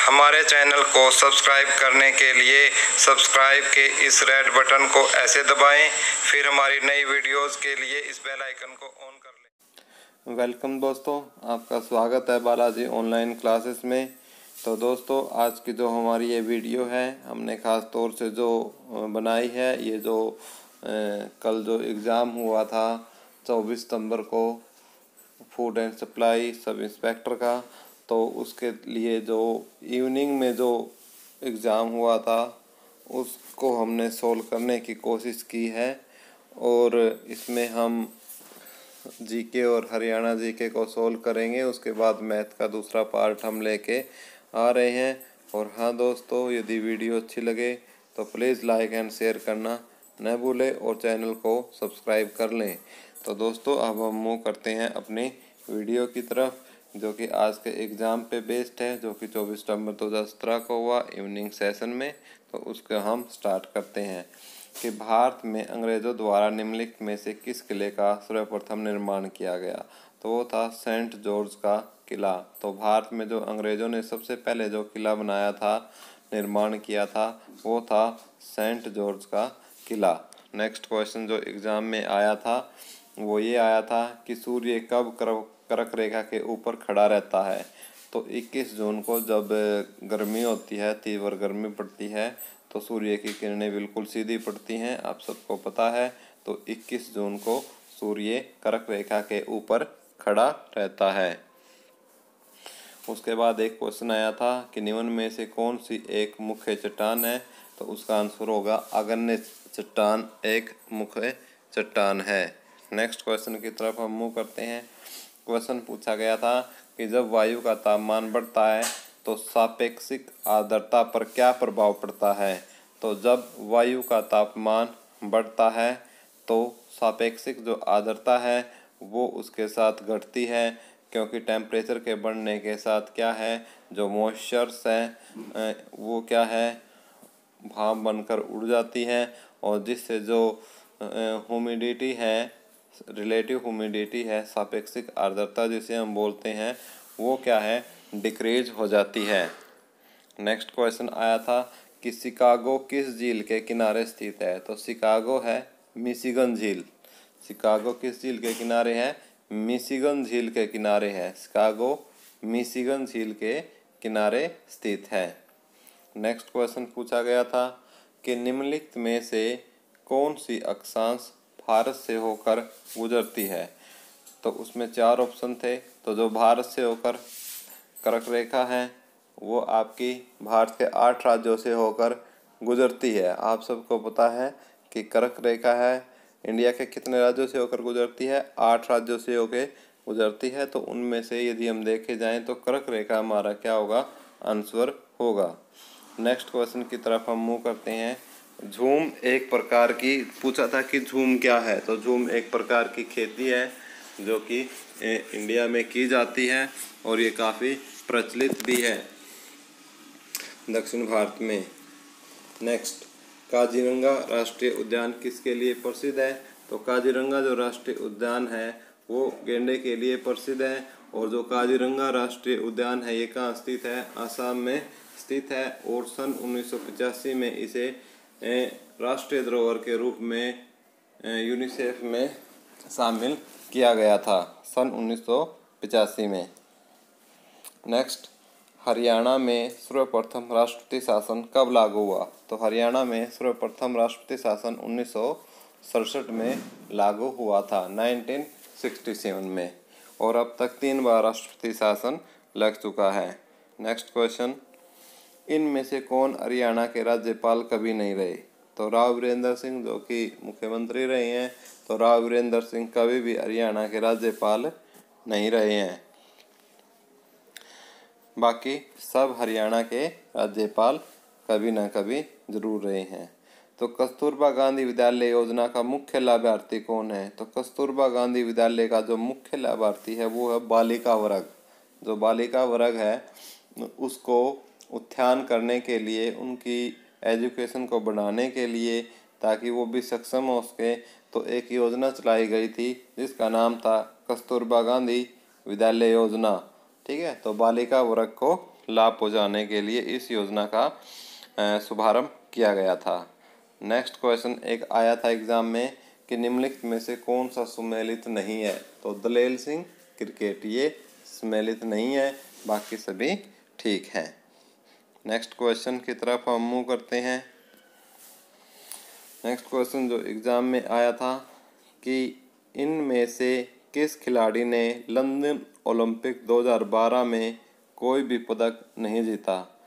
हमारे चैनल को सब्सक्राइब करने के लिए सब्सक्राइब के इस रेड बटन को ऐसे दबाएं, फिर हमारी नई वीडियोस के लिए इस बेल आइकन को ऑन कर लें। वेलकम दोस्तों, आपका स्वागत है बालाजी ऑनलाइन क्लासेस में। तो दोस्तों, आज की जो हमारी ये वीडियो है, हमने ख़ास तौर से जो बनाई है, ये जो कल जो एग्ज़ाम हुआ था 24 सितंबर को food and supply sub inspector का, तो उसके लिए जो इवनिंग में जो एग्ज़ाम हुआ था उसको हमने सोल्व करने की कोशिश की है। और इसमें हम जीके और हरियाणा जीके को सोल्व करेंगे। उसके बाद मैथ का दूसरा पार्ट हम लेके आ रहे हैं। और हाँ दोस्तों, यदि वीडियो अच्छी लगे तो प्लीज़ लाइक एंड शेयर करना न भूलें और चैनल को सब्सक्राइब कर लें। तो दोस्तों, अब हम मूव करते हैं अपनी वीडियो की तरफ, जो कि आज के एग्ज़ाम पे बेस्ड है, जो कि 24 सितंबर 2017 को हुआ इवनिंग सेशन में। तो उसको हम स्टार्ट करते हैं कि भारत में अंग्रेज़ों द्वारा निम्नलिखित में से किस किले का सर्वप्रथम निर्माण किया गया। तो वो था सेंट जॉर्ज का किला। तो भारत में जो अंग्रेज़ों ने सबसे पहले जो किला बनाया था, निर्माण किया था, वो था सेंट जॉर्ज का किला। नेक्स्ट क्वेश्चन जो एग्ज़ाम में आया था वो ये आया था कि सूर्य कब कर्क रेखा के ऊपर खड़ा रहता है। तो 21 जून को जब गर्मी होती है, तीव्र गर्मी पड़ती है, तो सूर्य की किरणें बिल्कुल सीधी पड़ती हैं, आप सबको पता है। तो 21 जून को सूर्य कर्क रेखा के ऊपर खड़ा रहता है। उसके बाद एक क्वेश्चन आया था कि निम्न में से कौन सी एक मुख्य चट्टान है। तो उसका आंसर होगा आग्नेय चट्टान एक मुख्य चट्टान है। नेक्स्ट क्वेश्चन की तरफ हम मूव करते हैं। क्वेश्चन पूछा गया था कि जब वायु का तापमान बढ़ता है तो सापेक्षिक आर्द्रता पर क्या प्रभाव पड़ता है। तो जब वायु का तापमान बढ़ता है तो सापेक्षिक जो आर्द्रता है वो उसके साथ घटती है, क्योंकि टेम्परेचर के बढ़ने के साथ क्या है, जो मॉइस्चर्स हैं वो क्या है, भाप बनकर उड़ जाती है, और जिससे जो ह्यूमिडिटी है, रिलेटिव ह्यूमिडिटी है, सापेक्षिक आर्द्रता जिसे हम बोलते हैं, वो क्या है, डिक्रीज हो जाती है। नेक्स्ट क्वेश्चन आया था कि शिकागो किस झील के किनारे स्थित है। तो शिकागो है मिशिगन झील। शिकागो किस झील के किनारे है, मिशिगन झील के किनारे है। शिकागो मिशिगन झील के किनारे स्थित है। नेक्स्ट क्वेश्चन पूछा गया था कि निम्नलिखित में से कौन सी अक्षांश भारत से होकर गुजरती है। तो उसमें 4 ऑप्शन थे। तो जो भारत से होकर कर्क रेखा है वो आपकी भारत के 8 राज्यों से होकर गुजरती है। आप सबको पता है कि कर्क रेखा है इंडिया के कितने राज्यों से होकर गुजरती है, 8 राज्यों से होकर गुजरती है। तो उनमें से यदि हम देखे जाएं तो कर्क रेखा हमारा क्या होगा, आंसर होगा। नेक्स्ट क्वेश्चन की तरफ हम मूव करते हैं। झूम एक प्रकार की, पूछा था कि झूम क्या है। तो झूम एक प्रकार की खेती है जो कि इंडिया में की जाती है और ये काफ़ी प्रचलित भी है दक्षिण भारत में। नेक्स्ट, काजीरंगा राष्ट्रीय उद्यान किसके लिए प्रसिद्ध है। तो काजीरंगा जो राष्ट्रीय उद्यान है वो गेंडे के लिए प्रसिद्ध है। और जो काजीरंगा राष्ट्रीय उद्यान है ये कहाँ स्थित है, आसाम में स्थित है। और सन 1985 में इसे राष्ट्रीय धरोहर के रूप में यूनिसेफ में शामिल किया गया था सन 1985 में। नेक्स्ट, हरियाणा में सर्वप्रथम राष्ट्रपति शासन कब लागू हुआ। तो हरियाणा में सर्वप्रथम राष्ट्रपति शासन 1967 में लागू हुआ था, 1967 में। और अब तक 3 बार राष्ट्रपति शासन लग चुका है। नेक्स्ट क्वेश्चन, इनमें से कौन हरियाणा के राज्यपाल कभी नहीं रहे। तो राव वीरेंद्र सिंह जो कि मुख्यमंत्री रहे हैं, तो राव वीरेंद्र सिंह कभी भी हरियाणा के राज्यपाल नहीं रहे हैं। बाकी सब हरियाणा के राज्यपाल कभी ना कभी जरूर रहे हैं। तो कस्तूरबा गांधी विद्यालय योजना का मुख्य लाभार्थी कौन है। तो कस्तूरबा गांधी विद्यालय का जो मुख्य लाभार्थी है वो है बालिका वर्ग। जो बालिका वर्ग है उसको उत्थान करने के लिए, उनकी एजुकेशन को बढ़ाने के लिए, ताकि वो भी सक्षम हो सके, तो एक योजना चलाई गई थी जिसका नाम था कस्तूरबा गांधी विद्यालय योजना। ठीक है, तो बालिका वर्ग को लाभ पहुँचाने के लिए इस योजना का शुभारंभ किया गया था। नेक्स्ट क्वेश्चन एक आया था एग्जाम में कि निम्नलिखित में से कौन सा सुमेलित नहीं है, तो दलेल सिंह क्रिकेट ये सुमेलित नहीं है, बाकी सभी ठीक हैं। नेक्स्ट क्वेश्चन की तरफ हम मूव करते हैं। नेक्स्ट क्वेश्चन जो एग्ज़ाम में आया था कि इनमें से किस खिलाड़ी ने लंदन ओलंपिक 2012 में कोई भी पदक नहीं जीता,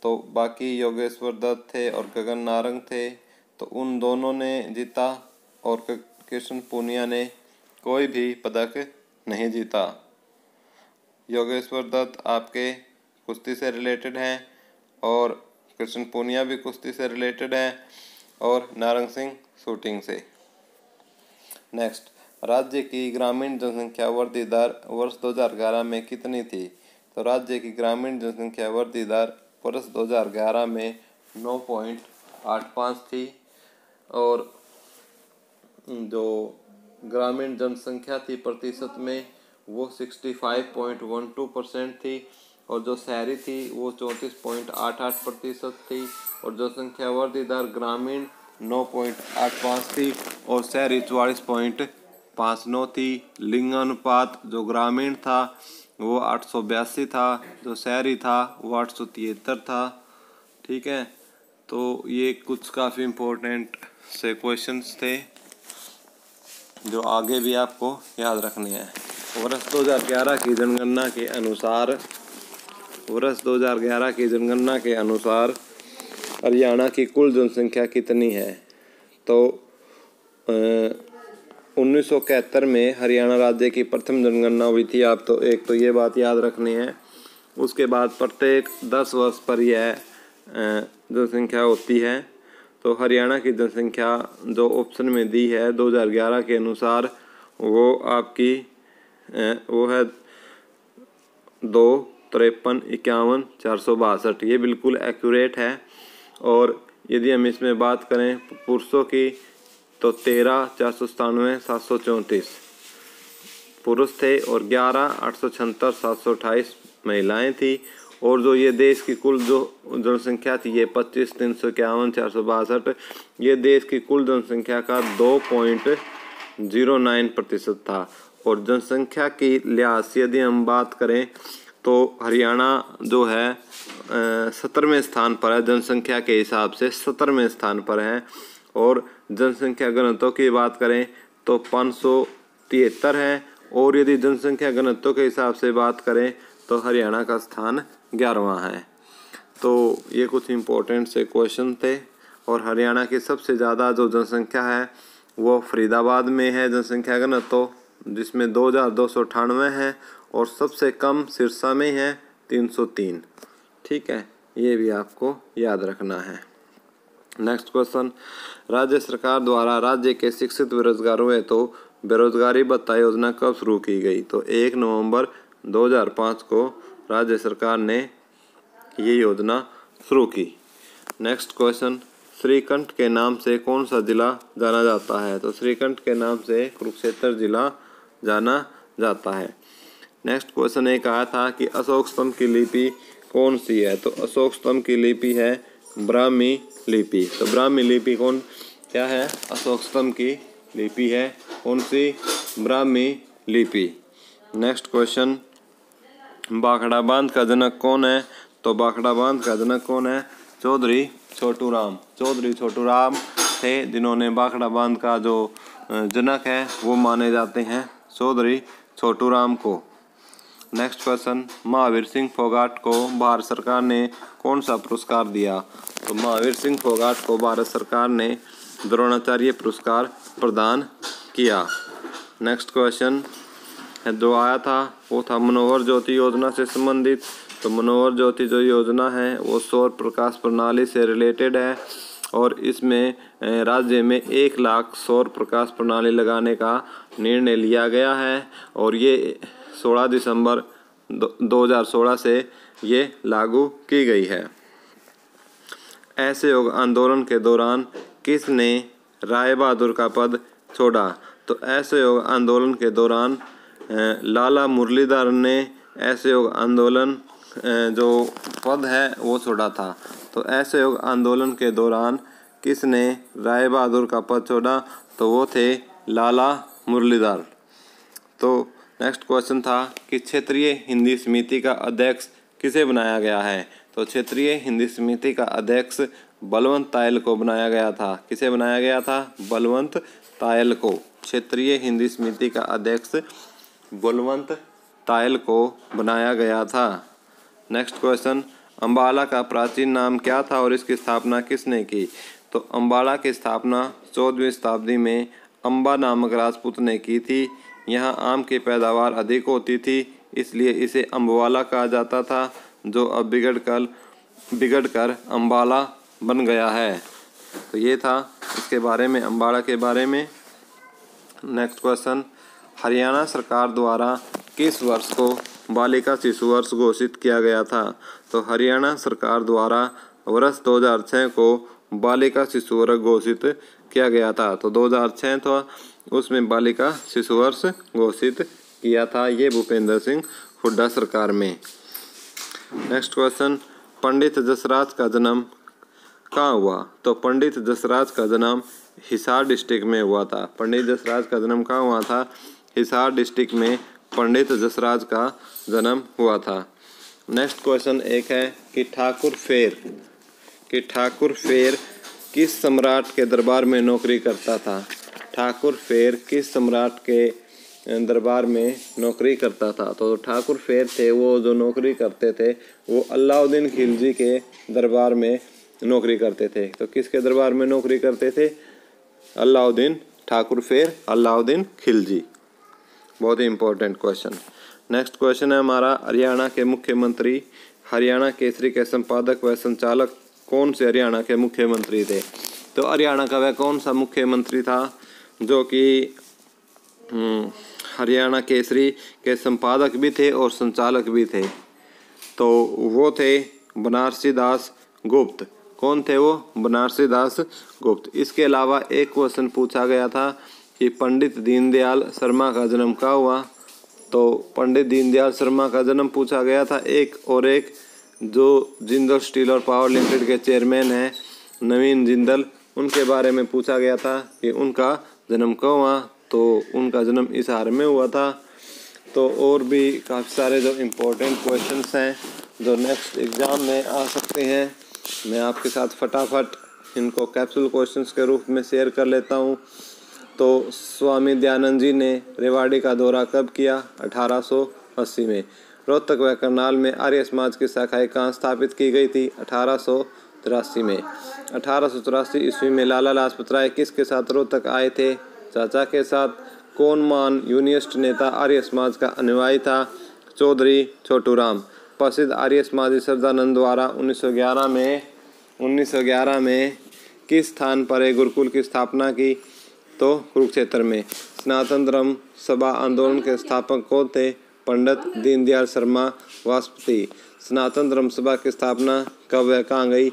तो बाकी योगेश्वर दत्त थे और गगन नारंग थे, तो उन दोनों ने जीता और कृष्ण पूनिया ने कोई भी पदक नहीं जीता। योगेश्वर दत्त आपके कुश्ती से रिलेटेड हैं और कृष्ण पूनिया भी कुश्ती से रिलेटेड हैं और नारंग सिंह शूटिंग से। नेक्स्ट, राज्य की ग्रामीण जनसंख्या वृद्धि दर वर्ष 2011 में कितनी थी, तो राज्य की ग्रामीण जनसंख्या वृद्धि दर वर्ष 2011 में 9.85 थी और जो ग्रामीण जनसंख्या थी प्रतिशत में वो 65.12% थी और जो शहरी थी वो 34.88% थी और जनसंख्या वृद्धि दर ग्रामीण 9.85 थी और शहरी 44.59 थी। लिंगानुपात जो ग्रामीण था वो 882 था, जो शहरी था वो 873 था। ठीक है, तो ये कुछ काफ़ी इम्पोर्टेंट से क्वेश्चंस थे जो आगे भी आपको याद रखने हैं। वर्ष 2011 की जनगणना के अनुसार हरियाणा की कुल जनसंख्या कितनी है, तो 1971 में हरियाणा राज्य की प्रथम जनगणना हुई थी। आप तो एक तो ये बात याद रखनी है। उसके बाद प्रत्येक 10 वर्ष पर यह जनसंख्या होती है। तो हरियाणा की जनसंख्या जो ऑप्शन में दी है 2011 के अनुसार वो आपकी वो है 253,51,462। ये बिल्कुल एक्यूरेट है। और यदि हम इसमें बात करें पुरुषों की तो 13,497,734 पुरुष थे और 11,876,728 महिलाएं थी। और जो ये देश की कुल जो जनसंख्या थी ये 25,351,462 ये देश की कुल जनसंख्या का 2.09% था। और जनसंख्या की लिहाज से यदि हम बात करें तो हरियाणा जो है 17वें स्थान पर है, जनसंख्या के हिसाब से 17वें स्थान पर है। और जनसंख्या घनत्व की बात करें तो 573 है और यदि जनसंख्या घनत्व के हिसाब से बात करें तो हरियाणा का स्थान 11वां है। तो ये कुछ इम्पोर्टेंट से क्वेश्चन थे। और हरियाणा की सबसे ज़्यादा जो जनसंख्या है वो फरीदाबाद में है जनसंख्या घनत्व, जिसमें 2,298 है और सबसे कम सिरसा में है 303। ठीक है, ये भी आपको याद रखना है। नेक्स्ट क्वेश्चन, राज्य सरकार द्वारा राज्य के शिक्षित बेरोजगारों हेतु बेरोजगारी भत्ता योजना कब शुरू की गई, तो 1 नवंबर 2005 को राज्य सरकार ने ये योजना शुरू की। नेक्स्ट क्वेश्चन, श्रीकंठ के नाम से कौन सा जिला जाना जाता है, तो श्रीकंठ के नाम से कुरुक्षेत्र जिला जाना जाता है। नेक्स्ट क्वेश्चन एक आया था कि अशोक स्तंभ की लिपि कौन सी है, तो अशोक स्तंभ की लिपि है ब्राह्मी लिपि। तो ब्राह्मी लिपि क्या है, अशोक स्तंभ की लिपि है कौन सी, ब्राह्मी लिपि। नेक्स्ट क्वेश्चन, भाखड़ा बांध का जनक कौन है, तो भाखड़ा बांध का जनक कौन है, चौधरी छोटू राम। चौधरी छोटू राम थे जिन्होंने भाखड़ा बांध का जो जनक है वो माने जाते हैं चौधरी छोटू राम को। नेक्स्ट क्वेश्चन, महावीर सिंह फोगाट को भारत सरकार ने कौन सा पुरस्कार दिया, तो महावीर सिंह फोगाट को भारत सरकार ने द्रोणाचार्य पुरस्कार प्रदान किया। नेक्स्ट क्वेश्चन जो आया था वो था मनोहर ज्योति योजना से संबंधित। तो मनोहर ज्योति जो योजना है वो सौर प्रकाश प्रणाली से रिलेटेड है और इसमें राज्य में 1 लाख सौर प्रकाश प्रणाली लगाने का निर्णय लिया गया है और ये 16 दिसंबर 2016 से ये लागू की गई है। असहयोग आंदोलन के दौरान किसने राय बहादुर का पद छोड़ा, तो असहयोग आंदोलन के दौरान लाला मुरलीधर ने असहयोग आंदोलन जो पद है वो छोड़ा था। तो असहयोग आंदोलन के दौरान किसने राय बहादुर का पद छोड़ा? तो वो थे लाला मुरलीधर। तो नेक्स्ट क्वेश्चन था कि क्षेत्रीय हिंदी समिति का अध्यक्ष किसे बनाया गया है? तो क्षेत्रीय हिंदी समिति का अध्यक्ष बलवंत तायल को बनाया गया था। किसे बनाया गया था? बलवंत तायल को। क्षेत्रीय हिंदी समिति का अध्यक्ष बलवंत तायल को बनाया गया था। नेक्स्ट क्वेश्चन, अम्बाला का प्राचीन नाम क्या था और इसकी स्थापना किसने की? तो अम्बाला की स्थापना 14वीं शताब्दी में अम्बा नामक राजपूत ने की थी। यहाँ आम की पैदावार अधिक होती थी, इसलिए इसे अम्बवाला कहा जाता था, जो अब बिगड़कर अम्बाला बन गया है। तो ये था इसके बारे में, अम्बाला के बारे में। नेक्स्ट क्वेश्चन, हरियाणा सरकार द्वारा किस वर्ष को बालिका शिशु वर्ष घोषित किया गया था? तो हरियाणा सरकार द्वारा वर्ष 2006 को बालिका शिशु वर्ष घोषित किया गया था। तो 2006 था, उसमें बालिका शिशु वर्ष घोषित किया था, ये भूपेंद्र सिंह हुड्डा सरकार में। नेक्स्ट क्वेश्चन, पंडित जसराज का जन्म कहाँ हुआ? तो पंडित जसराज का जन्म हिसार डिस्ट्रिक्ट में हुआ था। पंडित जसराज का जन्म कहाँ हुआ था? हिसार डिस्ट्रिक्ट में पंडित जसराज का जन्म हुआ था। नेक्स्ट क्वेश्चन एक है कि ठाकुर फेर किस सम्राट के दरबार में नौकरी करता था? ठाकुर फेर किस सम्राट के दरबार में नौकरी करता था? तो ठाकुर फेर थे वो जो नौकरी करते थे, वो अलाउद्दीन खिलजी के दरबार में नौकरी करते थे। तो किसके दरबार में नौकरी करते थे? ठाकुर फेर अलाउद्दीन खिलजी। बहुत ही इंपॉर्टेंट क्वेश्चन। नेक्स्ट क्वेश्चन है हमारा, हरियाणा के मुख्यमंत्री हरियाणा केसरी के संपादक व संचालक कौन से हरियाणा के मुख्यमंत्री थे? तो हरियाणा का वह कौन सा मुख्यमंत्री था जो कि हरियाणा केसरी के संपादक भी थे और संचालक भी थे? तो वो थे बनारसी दास गुप्त। कौन थे वो? बनारसी दास गुप्त। इसके अलावा एक क्वेश्चन पूछा गया था कि पंडित दीनदयाल शर्मा का जन्म कहाँ हुआ? तो पंडित दीनदयाल शर्मा का जन्म पूछा गया था। एक जो जिंदल स्टील और पावर लिमिटेड के चेयरमैन हैं नवीन जिंदल, उनके बारे में पूछा गया था कि उनका जन्म कब हुआ? तो उनका जन्म हिसार में हुआ था। तो और भी काफ़ी सारे जो इम्पोर्टेंट क्वेश्चंस हैं जो नेक्स्ट एग्ज़ाम में आ सकते हैं, मैं आपके साथ फटाफट इनको कैप्सूल क्वेश्चंस के रूप में शेयर कर लेता हूं। तो स्वामी दयानंद जी ने रेवाड़ी का दौरा कब किया? 1880 में। रोहतक व करनाल में आर्य समाज की शाखाएं कहाँ स्थापित की गई थी? 1883 में। 1884 ईस्वी में लाला लाजपत राय किसके साथ रोहतक आए थे? चाचा के साथ। कौन महान यूनियनिस्ट नेता आर्य समाज का अनुयायी था? चौधरी छोटू राम। प्रसिद्ध आर्य समाजी श्रद्धानंद द्वारा 1911 में किस स्थान पर एक गुरुकुल की स्थापना की? तो कुरुक्षेत्र में। सनातन धर्म सभा आंदोलन के स्थापक कौन थे? पंडित दीनदयाल शर्मा वाजपेयी। सनातन धर्म सभा की स्थापना कब व कहाँ गई?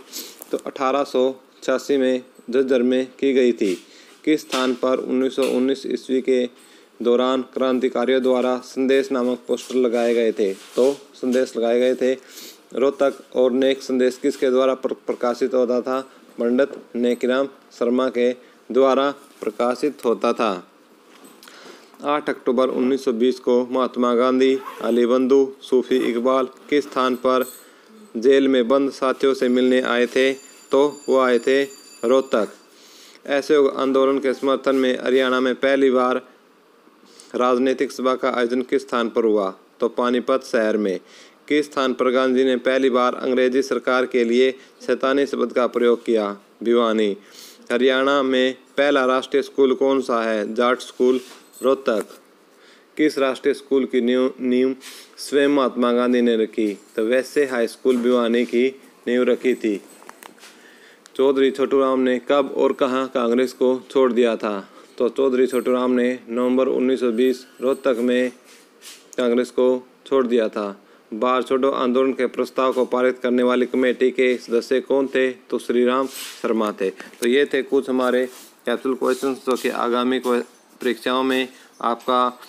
तो 1886 में झज्जर में की गई थी। किस स्थान पर 1919 ईस्वी के दौरान क्रांतिकारियों द्वारा संदेश नामक पोस्टर लगाए गए थे? तो संदेश लगाए गए थे रोहतक। और नेक संदेश किसके द्वारा प्रकाशित होता था? पंडित नेकीराम शर्मा के द्वारा प्रकाशित होता था। 8 अक्टूबर 1920 को महात्मा गांधी, अली बंधु, सूफी इकबाल किस स्थान पर जेल में बंद साथियों से मिलने आए थे? तो वो आए थे रोहतक। असहयोग आंदोलन के समर्थन में हरियाणा में पहली बार राजनीतिक सभा का आयोजन किस स्थान पर हुआ? तो पानीपत शहर में। किस स्थान पर गांधी ने पहली बार अंग्रेजी सरकार के लिए शैतानी शब्द का प्रयोग किया? भिवानी। हरियाणा में पहला राष्ट्रीय स्कूल कौन सा है? जाट स्कूल, रोहतक। किस राष्ट्रीय स्कूल की नींव स्वयं महात्मा गांधी ने रखी? तो वैसे हाई स्कूल भिवानी की नींव रखी थी। चौधरी छोटू राम ने कब और कहां कांग्रेस को छोड़ दिया था? तो चौधरी छोटू राम ने नवंबर 1920 रोहतक में कांग्रेस को छोड़ दिया था। बाढ़ छोड़ो आंदोलन के प्रस्ताव को पारित करने वाली कमेटी के सदस्य कौन थे? तो श्री राम शर्मा थे। तो ये थे कुछ हमारे कैप्सूल क्वेश्चंस जो कि आगामी परीक्षाओं में आपका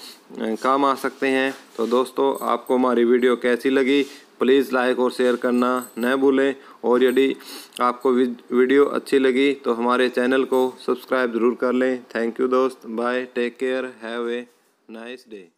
काम आ सकते हैं। तो दोस्तों, आपको हमारी वीडियो कैसी लगी प्लीज़ लाइक और शेयर करना न भूलें। और यदि आपको वीडियो अच्छी लगी तो हमारे चैनल को सब्सक्राइब ज़रूर कर लें। थैंक यू दोस्त, bye, take care, have a nice day.